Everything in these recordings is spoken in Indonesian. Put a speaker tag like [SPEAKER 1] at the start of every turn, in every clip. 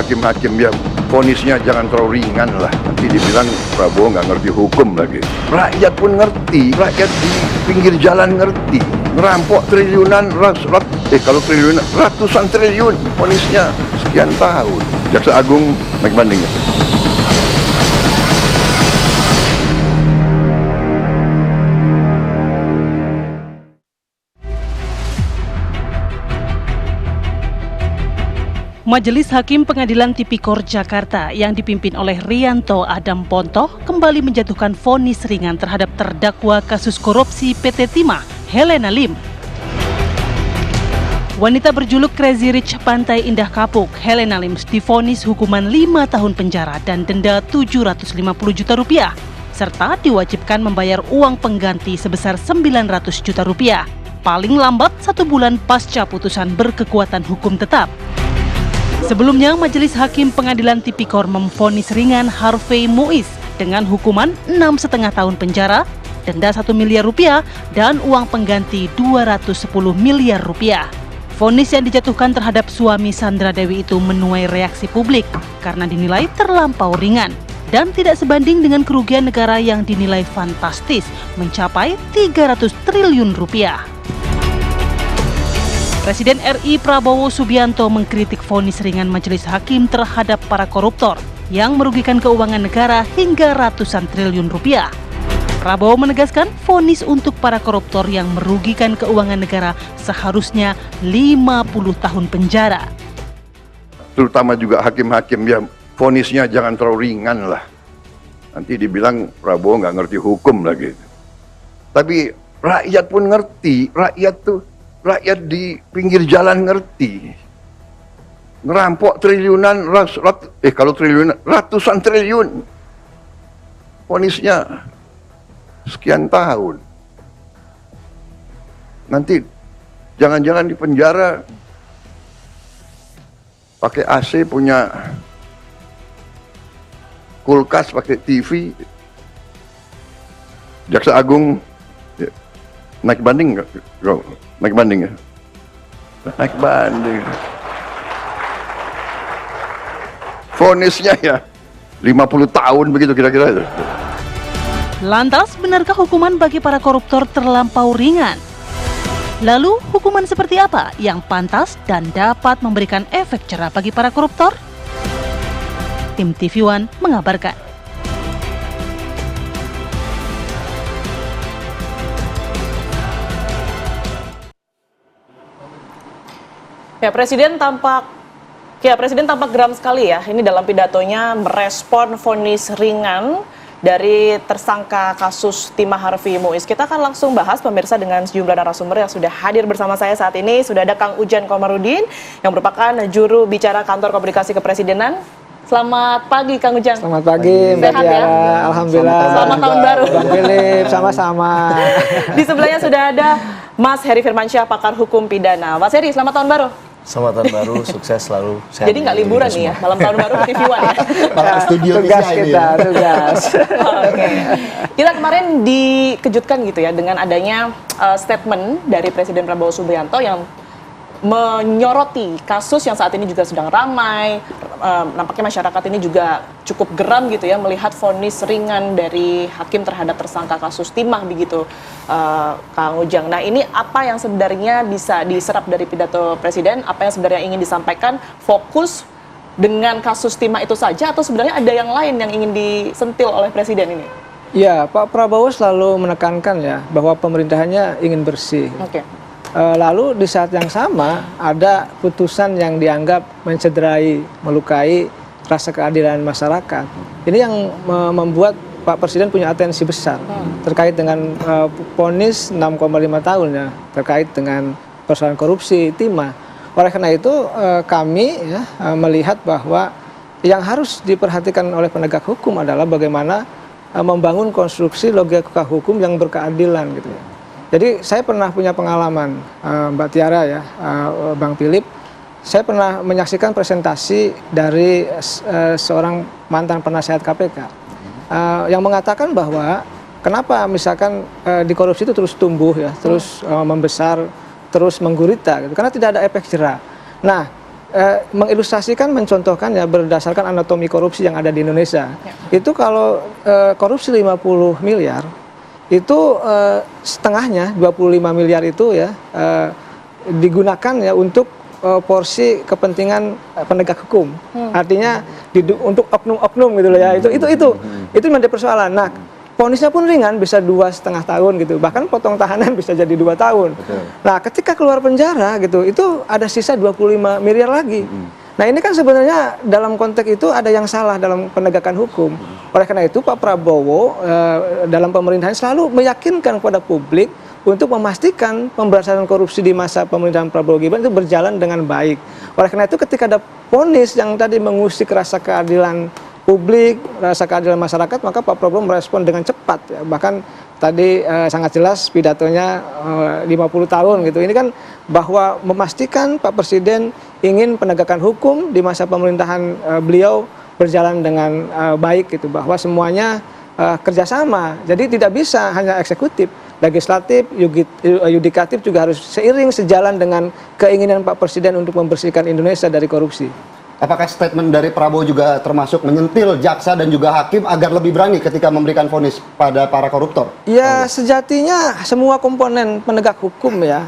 [SPEAKER 1] hakim-hakim ya vonisnya jangan terlalu ringan lah. Nanti dibilang Prabowo nggak ngerti hukum lagi. Rakyat pun ngerti, rakyat di pinggir jalan ngerti. Ngerampok triliunan, kalau triliunan, ratusan triliun, vonisnya sekian tahun. Jaksa Agung naik bandingnya.
[SPEAKER 2] Majelis Hakim Pengadilan Tipikor Jakarta yang dipimpin oleh Rianto Adam Pontoh kembali menjatuhkan vonis ringan terhadap terdakwa kasus korupsi PT Timah, Helena Lim. Wanita berjuluk Crazy Rich Pantai Indah Kapuk, Helena Lim divonis hukuman 5 tahun penjara dan denda 750 juta rupiah, serta diwajibkan membayar uang pengganti sebesar 900 juta rupiah, paling lambat 1 bulan pasca putusan berkekuatan hukum tetap. Sebelumnya, Majelis Hakim Pengadilan Tipikor memvonis ringan Harvey Muiz dengan hukuman 6,5 tahun penjara, denda 1 miliar rupiah, dan uang pengganti 210 miliar rupiah. Vonis yang dijatuhkan terhadap suami Sandra Dewi itu menuai reaksi publik karena dinilai terlampau ringan dan tidak sebanding dengan kerugian negara yang dinilai fantastis mencapai 300 triliun rupiah. Presiden RI Prabowo Subianto mengkritik vonis ringan majelis hakim terhadap para koruptor yang merugikan keuangan negara hingga ratusan triliun rupiah. Prabowo menegaskan vonis untuk para koruptor yang merugikan keuangan negara seharusnya 50 tahun penjara.
[SPEAKER 1] Terutama juga hakim-hakim ya vonisnya jangan terlalu ringan lah. Nanti dibilang Prabowo nggak ngerti hukum lagi. Tapi rakyat pun ngerti, rakyat di pinggir jalan ngerti. Ngerampok triliunan, kalau triliunan, ratusan triliun. Vonisnya sekian tahun. Nanti jangan-jangan di penjara pakai AC, punya kulkas, pakai TV. Jaksa Agung naik banding nggak? Naik banding ya? Naik banding. Vonisnya ya 50 tahun begitu kira-kira.
[SPEAKER 2] Lantas, benarkah hukuman bagi para koruptor terlampau ringan? Lalu, hukuman seperti apa yang pantas dan dapat memberikan efek jerah bagi para koruptor? Tim TV One mengabarkan.
[SPEAKER 3] Presiden tampak geram sekali ya. Ini dalam pidatonya merespon vonis ringan dari tersangka kasus Timah Harvey Muiz. Kita akan langsung bahas pemirsa dengan sejumlah narasumber yang sudah hadir bersama saya saat ini. Sudah ada Kang Ujang Komarudin yang merupakan juru bicara Kantor Komunikasi Kepresidenan. Selamat pagi Kang Ujang.
[SPEAKER 4] Selamat pagi Mbak
[SPEAKER 3] Sehat
[SPEAKER 4] Tiara.
[SPEAKER 3] Ya?
[SPEAKER 4] Alhamdulillah.
[SPEAKER 3] Selamat tahun baru.
[SPEAKER 4] Bang Philip, sama-sama.
[SPEAKER 3] Di sebelahnya sudah ada Mas Heri Firmansyah, pakar hukum pidana. Mas Heri, selamat tahun baru.
[SPEAKER 5] Selamat tahun baru, sukses selalu.
[SPEAKER 3] Jadi nggak liburan nih ya, malam tahun baru di TV One ya?
[SPEAKER 5] Studio
[SPEAKER 4] tugas
[SPEAKER 5] ini
[SPEAKER 4] kita,
[SPEAKER 5] ya.
[SPEAKER 4] tugas.
[SPEAKER 3] Oke. Kita kemarin dikejutkan gitu ya dengan adanya statement dari Presiden Prabowo Subianto yang menyoroti kasus yang saat ini juga sedang ramai. Nampaknya masyarakat ini juga cukup geram gitu ya melihat vonis ringan dari hakim terhadap tersangka kasus Timah begitu, Kang Ujang. Nah, ini apa yang sebenarnya bisa diserap dari pidato Presiden? Apa yang sebenarnya ingin disampaikan? Fokus dengan kasus Timah itu saja atau sebenarnya ada yang lain yang ingin disentil oleh Presiden ini?
[SPEAKER 4] Ya, Pak Prabowo selalu menekankan ya bahwa pemerintahannya ingin bersih.
[SPEAKER 3] Oke.
[SPEAKER 4] Lalu di saat yang sama ada putusan yang dianggap mencederai, melukai rasa keadilan masyarakat. Ini yang membuat Pak Presiden punya atensi besar terkait dengan vonis 6,5 tahun ya terkait dengan persoalan korupsi Timah. Oleh karena itu kami ya, melihat bahwa yang harus diperhatikan oleh penegak hukum adalah bagaimana membangun konstruksi logika hukum yang berkeadilan gitu ya. Jadi saya pernah punya pengalaman, Mbak Tiara ya, Bang Philip, saya pernah menyaksikan presentasi dari seorang mantan penasihat KPK yang mengatakan bahwa kenapa misalkan di korupsi itu terus tumbuh ya, terus membesar, terus menggurita, gitu, karena tidak ada efek jerah. Nah, mengilustrasikan, mencontohkan ya berdasarkan anatomi korupsi yang ada di Indonesia. Itu kalau korupsi 50 miliar, itu setengahnya 25 miliar itu ya digunakan ya untuk porsi kepentingan penegak hukum. Artinya untuk oknum-oknum gitu loh ya. Itu menjadi persoalan. Nah, vonisnya pun ringan, bisa 2,5 tahun gitu, bahkan potong tahanan bisa jadi 2 tahun. Nah, ketika keluar penjara gitu, itu ada sisa 25 miliar lagi. Nah, ini kan sebenarnya dalam konteks itu ada yang salah dalam penegakan hukum. Oleh karena itu Pak Prabowo dalam pemerintahan selalu meyakinkan kepada publik untuk memastikan pemberantasan korupsi di masa pemerintahan Prabowo Gibran itu berjalan dengan baik. Oleh karena itu ketika ada vonis yang tadi mengusik rasa keadilan publik, rasa keadilan masyarakat, maka Pak Prabowo merespon dengan cepat ya. Bahkan tadi sangat jelas pidatonya 50 tahun gitu. Ini kan bahwa memastikan Pak Presiden ingin penegakan hukum di masa pemerintahan beliau berjalan dengan baik gitu, bahwa semuanya kerjasama. Jadi tidak bisa hanya eksekutif, legislatif, yudikatif juga harus seiring sejalan dengan keinginan Pak Presiden untuk membersihkan Indonesia dari korupsi.
[SPEAKER 6] Apakah statement dari Prabowo juga termasuk menyentil jaksa dan juga hakim agar lebih berani ketika memberikan vonis pada para koruptor?
[SPEAKER 4] Ya, sejatinya semua komponen penegak hukum ya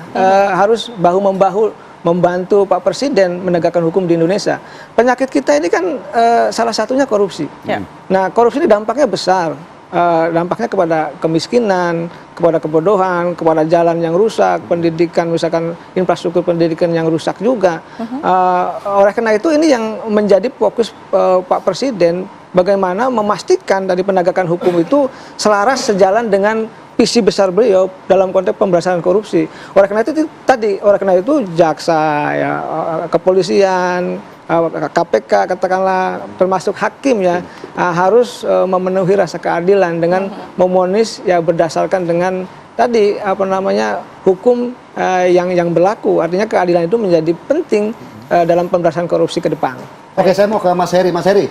[SPEAKER 4] harus bahu-membahu membantu Pak Presiden menegakkan hukum di Indonesia. Penyakit kita ini kan salah satunya korupsi. Nah, korupsi ini dampaknya besar. Dampaknya kepada kemiskinan, kepada kebodohan, kepada jalan yang rusak, pendidikan, misalkan infrastruktur pendidikan yang rusak juga. Oleh karena itu ini yang menjadi fokus Pak Presiden, bagaimana memastikan dari penegakan hukum itu selaras sejalan dengan visi besar beliau dalam konteks pemberantasan korupsi. Oleh karena itu jaksa, ya, kepolisian, KPK katakanlah termasuk hakim ya harus memenuhi rasa keadilan dengan memonis ya berdasarkan dengan tadi hukum yang berlaku. Artinya keadilan itu menjadi penting dalam pemberantasan korupsi ke depan.
[SPEAKER 6] Oke, saya mau ke Mas Heri. Mas Heri,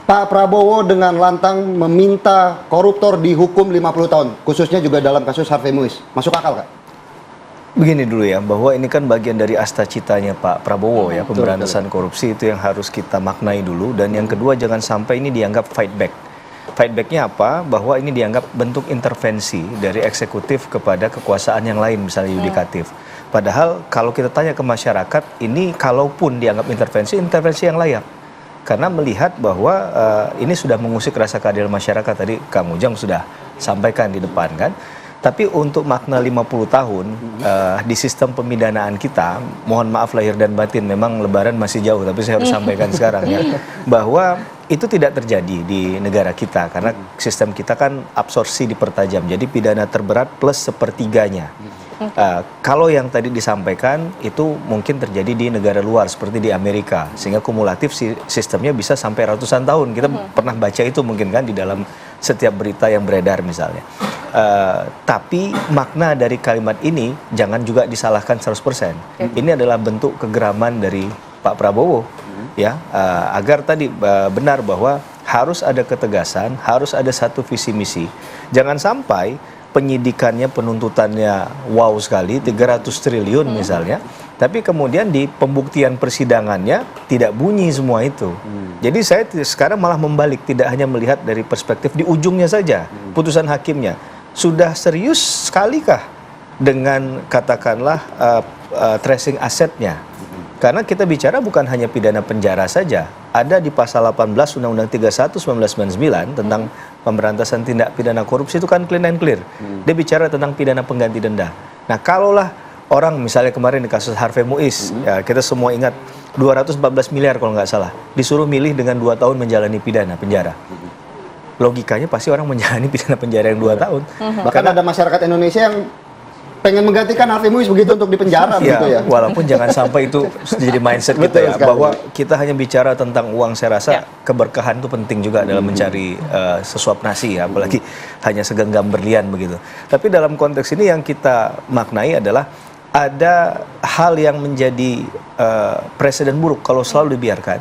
[SPEAKER 6] Pak Prabowo dengan lantang meminta koruptor dihukum 50 tahun, khususnya juga dalam kasus Harvey Muiz. Masuk akal, Kak?
[SPEAKER 5] Begini dulu ya, bahwa ini kan bagian dari asta-citanya Pak Prabowo ya, pemberantasan korupsi itu yang harus kita maknai dulu. Dan yang kedua, jangan sampai ini dianggap fight back. Fight back-nya apa? Bahwa ini dianggap bentuk intervensi dari eksekutif kepada kekuasaan yang lain, misalnya yudikatif. Padahal kalau kita tanya ke masyarakat, ini kalaupun dianggap intervensi yang layak. Karena melihat bahwa ini sudah mengusik rasa keadilan masyarakat, tadi Kang Ujang sudah sampaikan di depan kan. Tapi untuk makna 50 tahun di sistem pemidanaan kita, mohon maaf lahir dan batin, memang lebaran masih jauh, tapi saya harus sampaikan sekarang ya, bahwa itu tidak terjadi di negara kita, karena sistem kita kan absorpsi dipertajam, jadi pidana terberat plus sepertiganya. Kalau yang tadi disampaikan itu mungkin terjadi di negara luar seperti di Amerika, sehingga kumulatif sistemnya bisa sampai ratusan tahun. Kita pernah baca itu mungkin kan di dalam setiap berita yang beredar misalnya. Tapi makna dari kalimat ini jangan juga disalahkan 100%. Ini adalah bentuk kegeraman dari Pak Prabowo ya, agar tadi benar bahwa harus ada ketegasan, harus ada satu visi misi. Jangan sampai penyidikannya, penuntutannya wow sekali, 300 triliun misalnya, tapi kemudian di pembuktian persidangannya tidak bunyi semua itu. Jadi saya sekarang malah membalik, tidak hanya melihat dari perspektif di ujungnya saja, putusan hakimnya. Sudah serius sekalikah dengan katakanlah tracing asetnya? Karena kita bicara bukan hanya pidana penjara saja, ada di pasal 18 Undang-Undang 31 1999 tentang pemberantasan tindak pidana korupsi itu kan clean and clear. Dia bicara tentang pidana pengganti denda. Nah, kalaulah orang misalnya kemarin di kasus Harvey Muiz, ya kita semua ingat 214 miliar kalau nggak salah, disuruh milih dengan 2 tahun menjalani pidana penjara. Logikanya pasti orang menjalani pidana penjara yang 2 tahun.
[SPEAKER 6] Bahkan ada masyarakat Indonesia yang pengen menggantikan Harvey Muiz begitu untuk dipenjara begitu ya.
[SPEAKER 5] Walaupun jangan sampai itu jadi mindset kita ya, bahwa kita hanya bicara tentang uang. Saya rasa keberkahan itu penting juga dalam mencari sesuap nasi ya, apalagi hanya segenggam berlian begitu. Tapi dalam konteks ini yang kita maknai adalah ada hal yang menjadi presiden buruk kalau selalu dibiarkan,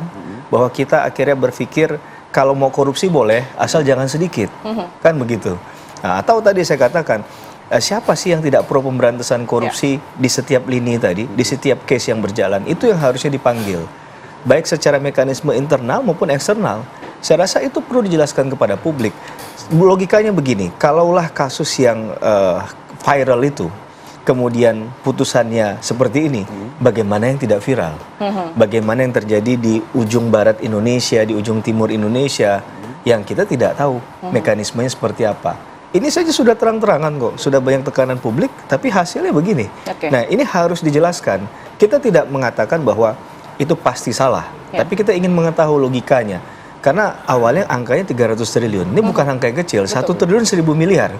[SPEAKER 5] bahwa kita akhirnya berpikir kalau mau korupsi boleh asal jangan sedikit, kan begitu. Nah, atau tadi saya katakan siapa sih yang tidak pro pemberantasan korupsi di setiap lini tadi, di setiap case yang berjalan, itu yang harusnya dipanggil. Baik secara mekanisme internal maupun eksternal. Saya rasa itu perlu dijelaskan kepada publik. Logikanya begini, kalaulah kasus yang viral itu, kemudian putusannya seperti ini, bagaimana yang tidak viral? Bagaimana yang terjadi di ujung barat Indonesia, di ujung timur Indonesia, yang kita tidak tahu mekanismenya seperti apa? Ini saja sudah terang-terangan kok, sudah banyak tekanan publik, tapi hasilnya begini. Nah, ini harus dijelaskan. Kita tidak mengatakan bahwa itu pasti salah, tapi kita ingin mengetahui logikanya. Karena awalnya angkanya 300 triliun, ini bukan angka yang kecil, 1 triliun 1.000 miliar.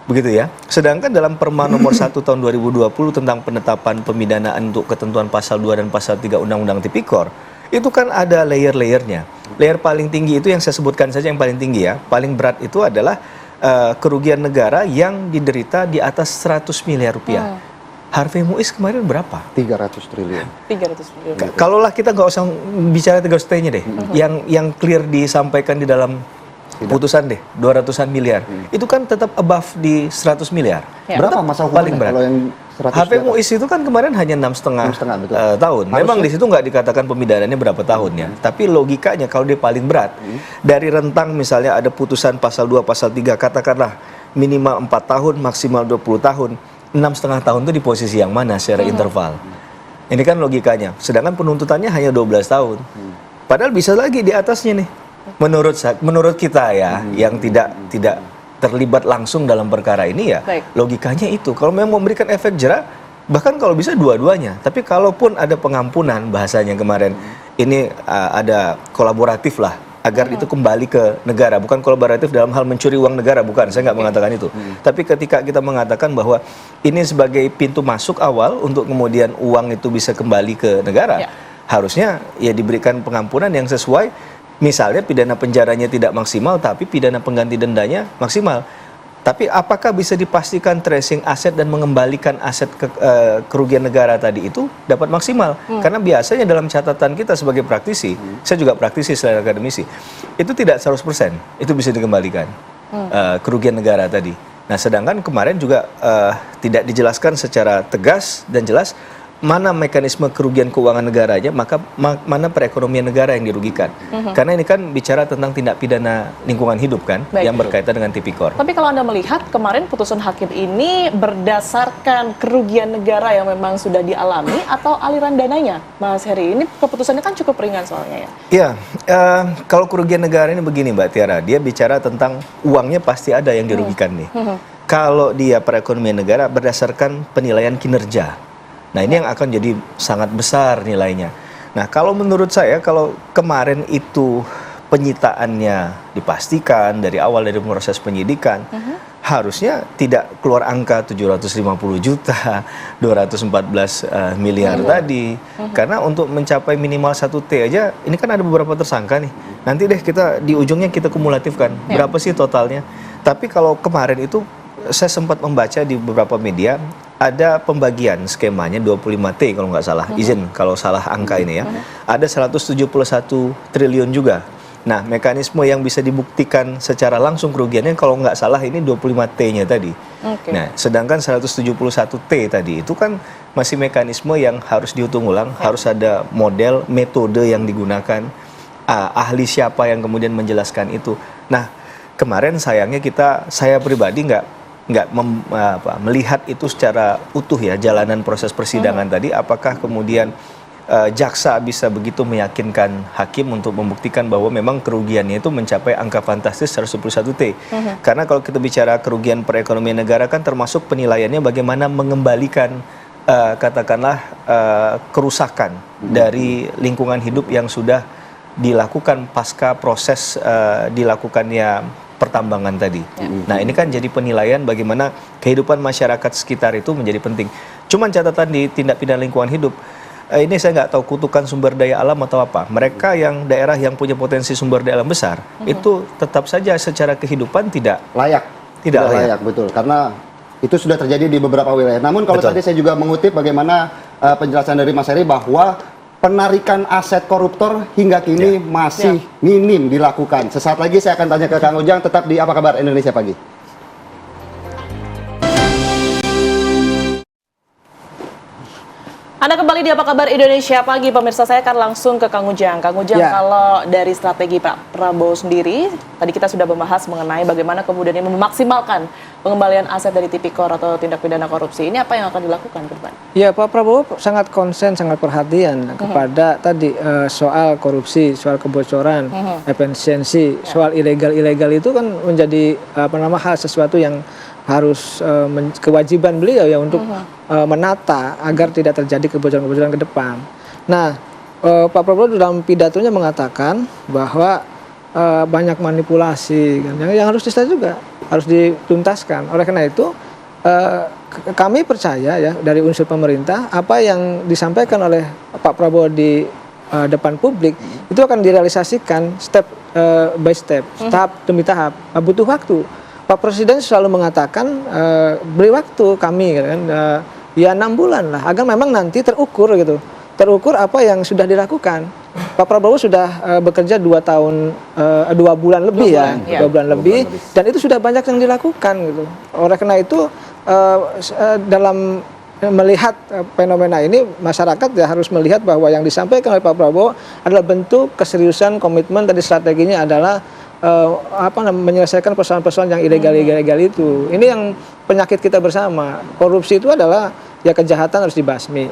[SPEAKER 5] Begitu ya. Sedangkan dalam Perma nomor 1 tahun 2020 tentang penetapan pemidanaan untuk ketentuan pasal 2 dan pasal 3 Undang-Undang Tipikor, itu kan ada layer-layernya. Layer paling tinggi itu yang saya sebutkan saja yang paling tinggi ya. Paling berat itu adalah kerugian negara yang diderita di atas 100 miliar rupiah. Harvey Muiz kemarin berapa?
[SPEAKER 6] 300 triliun.
[SPEAKER 3] 300 triliun.
[SPEAKER 5] Kalaulah kita nggak usah bicara 300 T-nya deh, yang clear disampaikan di dalam putusan deh, 200-an miliar. Itu kan tetap above di 100 miliar.
[SPEAKER 6] Berapa masa hukumannya
[SPEAKER 5] paling berat?
[SPEAKER 6] Kalau yang 100
[SPEAKER 5] Harvey Muiz itu kan kemarin hanya 6,5
[SPEAKER 6] betul.
[SPEAKER 5] tahun. Memang di situ nggak dikatakan pemidanannya berapa tahunnya. Tapi logikanya kalau dia paling berat, dari rentang misalnya ada putusan pasal 2, pasal 3, katakanlah minimal 4 tahun, maksimal 20 tahun, 6,5 tahun itu di posisi yang mana secara interval. Ini kan logikanya. Sedangkan penuntutannya hanya 12 tahun. Padahal bisa lagi di atasnya nih. Menurut kita ya, yang tidak terlibat langsung dalam perkara ini ya, logikanya itu. Kalau memang memberikan efek jerak, bahkan kalau bisa dua-duanya. Tapi kalaupun ada pengampunan, bahasanya kemarin, ini ada kolaboratif lah, agar itu kembali ke negara. Bukan kolaboratif dalam hal mencuri uang negara, bukan. Saya nggak mengatakan itu. Tapi ketika kita mengatakan bahwa ini sebagai pintu masuk awal untuk kemudian uang itu bisa kembali ke negara, harusnya ya diberikan pengampunan yang sesuai. Misalnya pidana penjaranya tidak maksimal, tapi pidana pengganti dendanya maksimal. Tapi apakah bisa dipastikan tracing aset dan mengembalikan aset kerugian negara tadi itu dapat maksimal? Karena biasanya dalam catatan kita sebagai praktisi, saya juga praktisi selain akademisi, itu tidak 100% itu bisa dikembalikan kerugian negara tadi. Nah, sedangkan kemarin juga tidak dijelaskan secara tegas dan jelas mana mekanisme kerugian keuangan negaranya, maka mana perekonomian negara yang dirugikan. Karena ini kan bicara tentang tindak pidana lingkungan hidup kan, yang berkaitan dengan Tipikor.
[SPEAKER 3] Tapi kalau Anda melihat kemarin putusan hakim ini berdasarkan kerugian negara yang memang sudah dialami atau aliran dananya, Mas Heri? Ini keputusannya kan cukup ringan soalnya ya.
[SPEAKER 5] Iya, kalau kerugian negara ini begini Mbak Tiara, dia bicara tentang uangnya pasti ada yang dirugikan nih. Kalau dia perekonomian negara berdasarkan penilaian kinerja. Nah, ini yang akan jadi sangat besar nilainya. Nah, kalau menurut saya, kalau kemarin itu penyitaannya dipastikan dari awal dari proses penyidikan, harusnya tidak keluar angka 750 juta, 214 miliar tadi. Karena untuk mencapai minimal 1 T aja, ini kan ada beberapa tersangka nih. Nanti deh kita di ujungnya kita kumulatifkan, berapa sih totalnya. Tapi kalau kemarin itu, saya sempat membaca di beberapa media, ada pembagian skemanya 25 T kalau nggak salah, izin kalau salah angka ini ya. Ada 171 triliun juga. Nah, mekanisme yang bisa dibuktikan secara langsung kerugiannya kalau nggak salah ini 25 T-nya tadi. Nah, sedangkan 171 T tadi itu kan masih mekanisme yang harus dihitung ulang, harus ada model, metode yang digunakan, ahli siapa yang kemudian menjelaskan itu. Nah, kemarin sayangnya saya pribadi nggak melihat itu secara utuh ya, jalanan proses persidangan tadi, apakah kemudian jaksa bisa begitu meyakinkan hakim untuk membuktikan bahwa memang kerugiannya itu mencapai angka fantastis 111 T. Karena kalau kita bicara kerugian perekonomian negara kan termasuk penilaiannya bagaimana mengembalikan katakanlah kerusakan dari lingkungan hidup yang sudah dilakukan pasca proses dilakukannya pertambangan tadi. Nah, ini kan jadi penilaian bagaimana kehidupan masyarakat sekitar itu menjadi penting. Cuman catatan di tindak pidana lingkungan hidup, ini saya nggak tahu kutukan sumber daya alam atau apa. Mereka yang daerah yang punya potensi sumber daya alam besar, itu tetap saja secara kehidupan tidak layak. Tidak layak,
[SPEAKER 6] betul. Karena itu sudah terjadi di beberapa wilayah. Namun kalau tadi saya juga mengutip bagaimana penjelasan dari Mas Heri bahwa penarikan aset koruptor hingga kini masih minim dilakukan. Sesaat lagi saya akan tanya ke Kang Ujang, tetap di Apa Kabar Indonesia Pagi.
[SPEAKER 3] Anda kembali di Apa Kabar Indonesia Pagi, pemirsa. Saya akan langsung ke Kang Ujang. Kang Ujang,
[SPEAKER 4] Ya.
[SPEAKER 3] kalau dari strategi Pak Prabowo sendiri, tadi kita sudah membahas mengenai bagaimana kemudian ini memaksimalkan pengembalian aset dari tipikor atau tindak pidana korupsi. Ini apa yang akan dilakukan ke depan?
[SPEAKER 4] Ya, Pak Prabowo sangat konsen, sangat perhatian kepada tadi soal korupsi, soal kebocoran, efisiensi, soal ilegal itu kan menjadi hal sesuatu yang harus kewajiban beliau ya untuk menata agar tidak terjadi kebocoran-kebocoran ke depan. Nah, Pak Prabowo dalam pidatonya mengatakan bahwa banyak manipulasi kan, yang harus juga harus dituntaskan. Oleh karena itu kami percaya ya dari unsur pemerintah apa yang disampaikan oleh Pak Prabowo di depan publik itu akan direalisasikan step by step, tahap demi tahap. Butuh waktu. Pak Presiden selalu mengatakan beri waktu kami kan, ya 6 bulan lah agar memang nanti terukur gitu, terukur apa yang sudah dilakukan. Pak Prabowo sudah bekerja 2 bulan lebih ya, 2 bulan lebih, dan itu sudah banyak yang dilakukan gitu. Oleh karena itu dalam melihat fenomena ini, masyarakat ya harus melihat bahwa yang disampaikan oleh Pak Prabowo adalah bentuk keseriusan komitmen. Tadi strateginya adalah menyelesaikan persoalan-persoalan yang ilegal itu. Ini yang penyakit kita bersama. Korupsi itu adalah ya kejahatan harus dibasmi.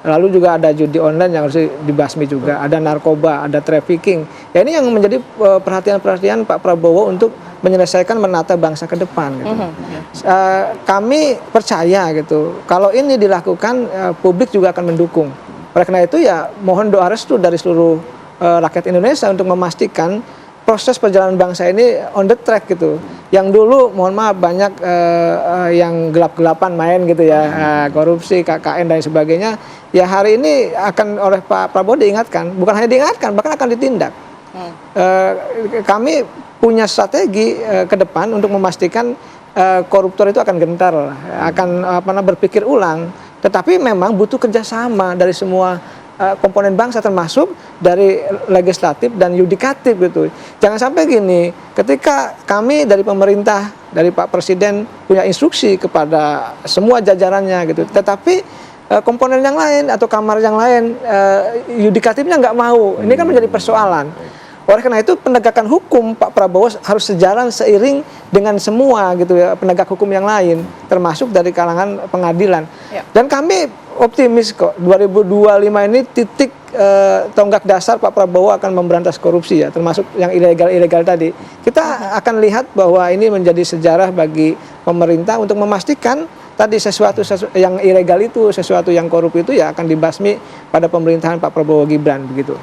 [SPEAKER 4] Lalu juga ada judi online yang harus dibasmi juga. Ada narkoba, ada trafficking. Ya ini yang menjadi perhatian-perhatian Pak Prabowo untuk menyelesaikan menata bangsa ke depan. Gitu. Kami percaya gitu. Kalau ini dilakukan, publik juga akan mendukung. Oleh karena itu ya mohon doa restu dari seluruh rakyat Indonesia untuk memastikan proses perjalanan bangsa ini on the track gitu. Yang dulu mohon maaf banyak yang gelap-gelapan main gitu ya, korupsi, KKN dan sebagainya. Ya hari ini akan oleh Pak Prabowo diingatkan, bukan hanya diingatkan, bahkan akan ditindak. Kami punya strategi ke depan untuk memastikan koruptor itu akan gentar, akan berpikir ulang. Tetapi memang butuh kerjasama dari semua komponen bangsa, termasuk dari legislatif dan yudikatif gitu. Jangan sampai gini, ketika kami dari pemerintah, dari Pak Presiden punya instruksi kepada semua jajarannya gitu, tetapi komponen yang lain atau kamar yang lain yudikatifnya nggak mau, ini kan menjadi persoalan. Oleh karena itu penegakan hukum Pak Prabowo harus sejalan seiring dengan semua gitu ya, penegak hukum yang lain, termasuk dari kalangan pengadilan. Dan kami optimis kok 2025 ini titik tonggak dasar Pak Prabowo akan memberantas korupsi ya, termasuk yang ilegal tadi. Kita akan lihat bahwa ini menjadi sejarah bagi pemerintah untuk memastikan tadi sesuatu yang ilegal itu, sesuatu yang korup itu ya akan dibasmi pada pemerintahan Pak Prabowo Gibran begitu.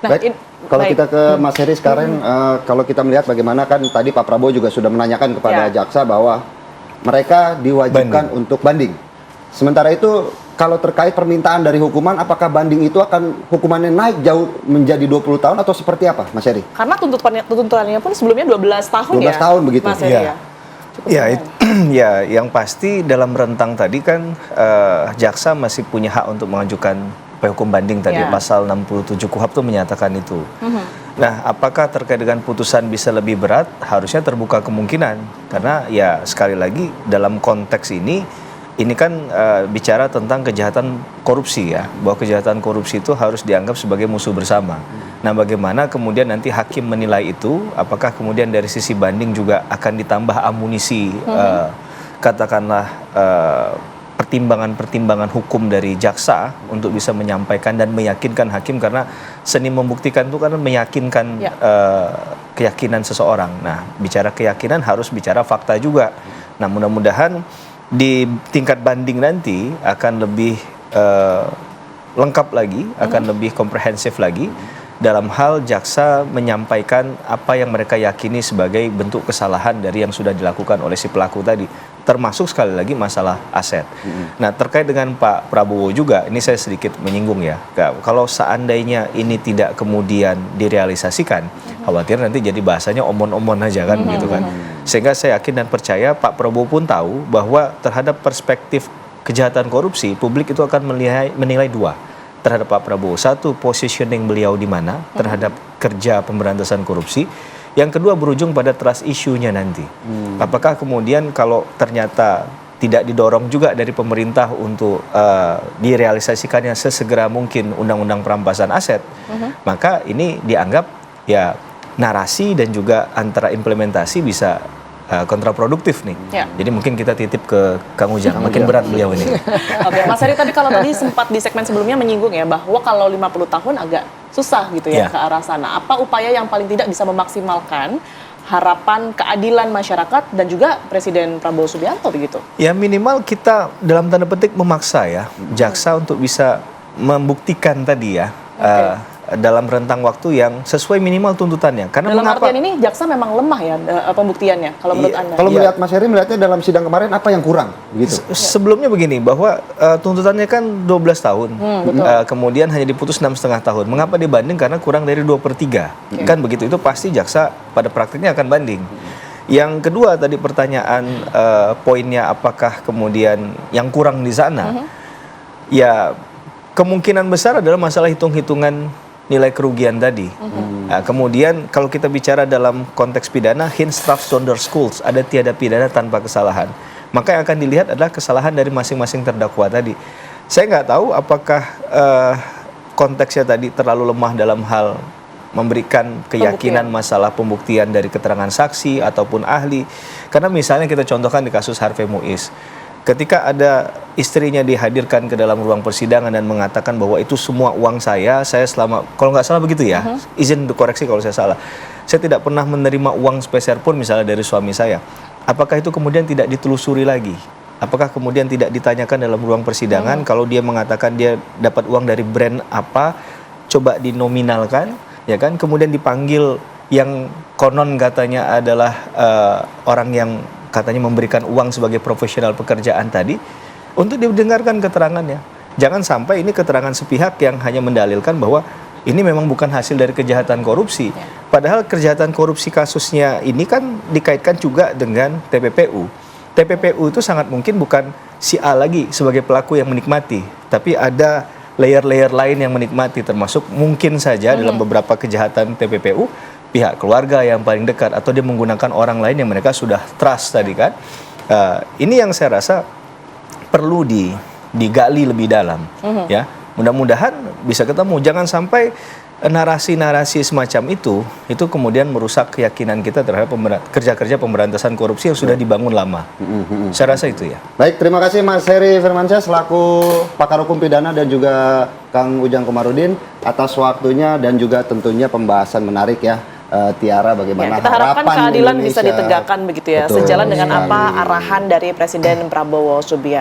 [SPEAKER 6] Baik, kalau kita ke Mas Heri sekarang, kalau kita melihat bagaimana kan tadi Pak Prabowo juga sudah menanyakan kepada jaksa bahwa mereka diwajibkan untuk banding. Sementara itu kalau terkait permintaan dari hukuman, apakah banding itu akan hukumannya naik jauh menjadi 20 tahun atau seperti apa, Mas Heri?
[SPEAKER 3] Karena tuntutannya pun sebelumnya 12 tahun
[SPEAKER 6] 12 tahun begitu.
[SPEAKER 3] Mas Heri,
[SPEAKER 5] Ya, yang pasti dalam rentang tadi kan jaksa masih punya hak untuk mengajukan hukum banding tadi, pasal 67 KUHP itu menyatakan itu. Nah, apakah terkait dengan putusan bisa lebih berat? Harusnya terbuka kemungkinan, karena ya sekali lagi dalam konteks ini kan bicara tentang kejahatan korupsi ya, bahwa kejahatan korupsi itu harus dianggap sebagai musuh bersama. Nah, bagaimana kemudian nanti hakim menilai itu, apakah kemudian dari sisi banding juga akan ditambah amunisi, katakanlah pertimbangan-pertimbangan hukum dari jaksa untuk bisa menyampaikan dan meyakinkan hakim, karena seni membuktikan itu kan meyakinkan keyakinan seseorang. Nah, bicara keyakinan harus bicara fakta juga. Nah, mudah-mudahan di tingkat banding nanti akan lebih lengkap lagi, akan lebih komprehensif lagi dalam hal jaksa menyampaikan apa yang mereka yakini sebagai bentuk kesalahan dari yang sudah dilakukan oleh si pelaku tadi, termasuk sekali lagi masalah aset. Nah, terkait dengan Pak Prabowo juga, ini saya sedikit menyinggung ya, kalau seandainya ini tidak kemudian direalisasikan, khawatir nanti jadi bahasanya omon-omon aja kan, gitu kan. Sehingga saya yakin dan percaya Pak Prabowo pun tahu bahwa terhadap perspektif kejahatan korupsi, publik itu akan menilai dua terhadap Pak Prabowo. Satu, positioning beliau di mana terhadap kerja pemberantasan korupsi. Yang kedua, berujung pada trust issue-nya nanti. Apakah kemudian kalau ternyata tidak didorong juga dari pemerintah untuk direalisasikannya sesegera mungkin undang-undang perampasan aset, maka ini dianggap ya narasi dan juga antara implementasi bisa kontraproduktif nih.
[SPEAKER 3] Ya.
[SPEAKER 5] Jadi mungkin kita titip ke Kang Ujang, makin berat beliau ini.
[SPEAKER 3] Oke, Mas Heri tadi kalau tadi sempat di segmen sebelumnya menyinggung ya bahwa kalau 50 tahun agak susah gitu ya
[SPEAKER 5] Ya.
[SPEAKER 3] ke arah sana. Apa upaya yang paling tidak bisa memaksimalkan harapan keadilan masyarakat dan juga Presiden Prabowo Subianto begitu?
[SPEAKER 5] Ya minimal kita dalam tanda petik memaksa ya jaksa untuk bisa membuktikan tadi ya dalam rentang waktu yang sesuai minimal tuntutannya. Karena
[SPEAKER 3] Dalam
[SPEAKER 5] mengapa?
[SPEAKER 3] artian ini jaksa memang lemah ya pembuktiannya kalau menurut
[SPEAKER 5] Iya.
[SPEAKER 3] Anda?
[SPEAKER 6] Kalau
[SPEAKER 5] Iya.
[SPEAKER 6] melihat Mas Heri melihatnya dalam sidang kemarin apa yang kurang begitu?
[SPEAKER 5] Sebelumnya begini, bahwa tuntutannya kan 12 tahun, kemudian hanya diputus 6,5 tahun. Mengapa dibanding? Karena kurang dari 2/3. Kan begitu, itu pasti jaksa pada praktiknya akan banding. Yang kedua tadi pertanyaan poinnya apakah kemudian yang kurang di sana? Ya kemungkinan besar adalah masalah hitung-hitungan nilai kerugian tadi. Nah, kemudian kalau kita bicara dalam konteks pidana, hin straf zonder schuld, ada tiada pidana tanpa kesalahan. Maka yang akan dilihat adalah kesalahan dari masing-masing terdakwa tadi. Saya nggak tahu apakah konteksnya tadi terlalu lemah dalam hal memberikan keyakinan masalah pembuktian dari keterangan saksi ataupun ahli. Karena misalnya kita contohkan di kasus Harvey Muiz. Ketika ada istrinya dihadirkan ke dalam ruang persidangan dan mengatakan bahwa itu semua uang saya selama, kalau nggak salah begitu ya, izin dikoreksi kalau saya salah, saya tidak pernah menerima uang sepeser pun misalnya dari suami saya. Apakah itu kemudian tidak ditelusuri lagi? Apakah kemudian tidak ditanyakan dalam ruang persidangan kalau dia mengatakan dia dapat uang dari brand apa, coba dinominalkan, ya kan? Kemudian dipanggil yang konon katanya adalah orang yang katanya memberikan uang sebagai profesional pekerjaan tadi, untuk didengarkan keterangannya. Jangan sampai ini keterangan sepihak yang hanya mendalilkan bahwa ini memang bukan hasil dari kejahatan korupsi. Padahal kejahatan korupsi kasusnya ini kan dikaitkan juga dengan TPPU. TPPU itu sangat mungkin bukan si A lagi sebagai pelaku yang menikmati, tapi ada layer-layer lain yang menikmati, termasuk mungkin saja dalam beberapa kejahatan TPPU pihak keluarga yang paling dekat atau dia menggunakan orang lain yang mereka sudah trust tadi kan. Ini yang saya rasa perlu digali lebih dalam ya. Mudah-mudahan bisa ketemu. Jangan sampai narasi-narasi semacam itu kemudian merusak keyakinan kita terhadap kerja-kerja pemberantasan korupsi yang sudah dibangun lama. Saya rasa itu ya.
[SPEAKER 6] Baik, terima kasih Mas Heri Firmansyah selaku pakar hukum pidana dan juga Kang Ujang Komarudin atas waktunya dan juga tentunya pembahasan menarik ya. Tiara, bagaimana
[SPEAKER 3] kita harapkan
[SPEAKER 6] harapan
[SPEAKER 3] keadilan
[SPEAKER 6] Indonesia
[SPEAKER 3] bisa ditegakkan begitu ya,
[SPEAKER 6] Betul
[SPEAKER 3] sejalan dengan
[SPEAKER 6] sekali.
[SPEAKER 3] apa arahan dari Presiden Prabowo Subianto.